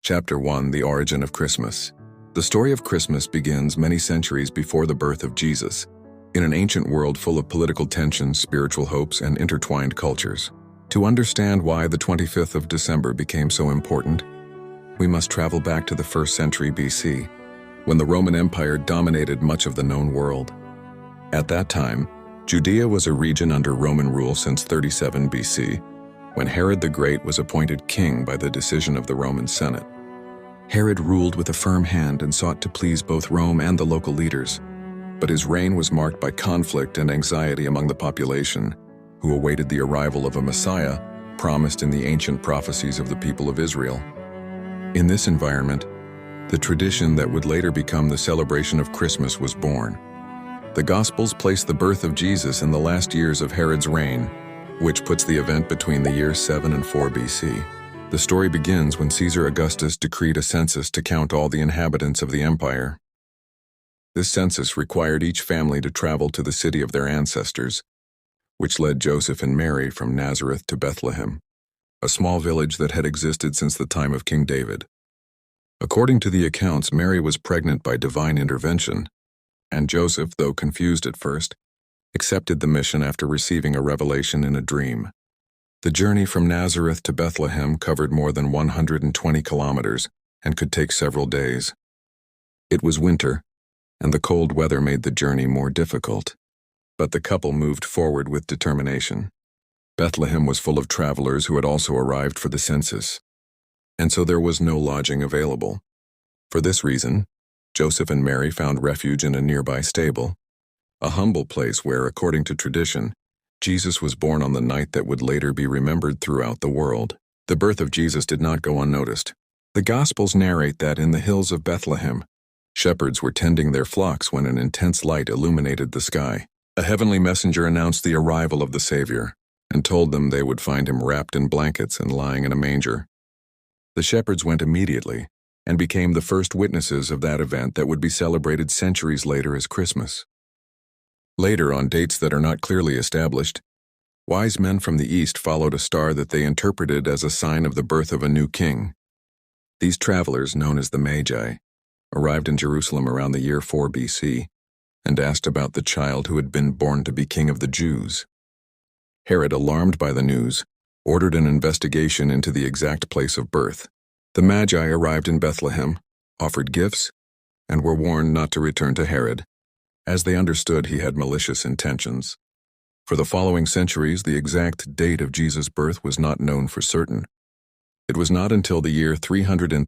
Chapter 1: The Origin of Christmas. The story of Christmas begins many centuries before the birth of Jesus, in an ancient world full of political tensions, spiritual hopes, and intertwined cultures. To understand why the 25th of December became so important, we must travel back to the 1st century BC, when the Roman Empire dominated much of the known world. At that time, Judea was a region under Roman rule since 37 BC, when Herod the Great was appointed king by the decision of the Roman Senate. Herod ruled with a firm hand and sought to please both Rome and the local leaders, but his reign was marked by conflict and anxiety among the population, who awaited the arrival of a Messiah promised in the ancient prophecies of the people of Israel. In this environment, the tradition that would later become the celebration of Christmas was born. The Gospels place the birth of Jesus in the last years of Herod's reign, which puts the event between the years 7 and 4 BC. The story begins when Caesar Augustus decreed a census to count all the inhabitants of the empire. This census required each family to travel to the city of their ancestors, which led Joseph and Mary from Nazareth to Bethlehem, a small village that had existed since the time of King David. According to the accounts, Mary was pregnant by divine intervention, and Joseph, though confused at first, accepted the mission after receiving a revelation in a dream. The journey from Nazareth to Bethlehem covered more than 120 kilometers and could take several days. It was winter, and the cold weather made the journey more difficult, but the couple moved forward with determination. Bethlehem was full of travelers who had also arrived for the census, and so there was no lodging available. For this reason, Joseph and Mary found refuge in a nearby stable, a humble place where, according to tradition, Jesus was born on the night that would later be remembered throughout the world. The birth of Jesus did not go unnoticed. The Gospels narrate that in the hills of Bethlehem, shepherds were tending their flocks when an intense light illuminated the sky. A heavenly messenger announced the arrival of the Savior and told them they would find him wrapped in blankets and lying in a manger. The shepherds went immediately and became the first witnesses of that event that would be celebrated centuries later as Christmas. Later, on dates that are not clearly established, wise men from the east followed a star that they interpreted as a sign of the birth of a new king. These travelers, known as the Magi, arrived in Jerusalem around the year 4 BC and asked about the child who had been born to be king of the Jews. Herod, alarmed by the news, ordered an investigation into the exact place of birth. The Magi arrived in Bethlehem, offered gifts, and were warned not to return to Herod, as they understood he had malicious intentions. For the following centuries, the exact date of Jesus' birth was not known for certain. It was not until the year 300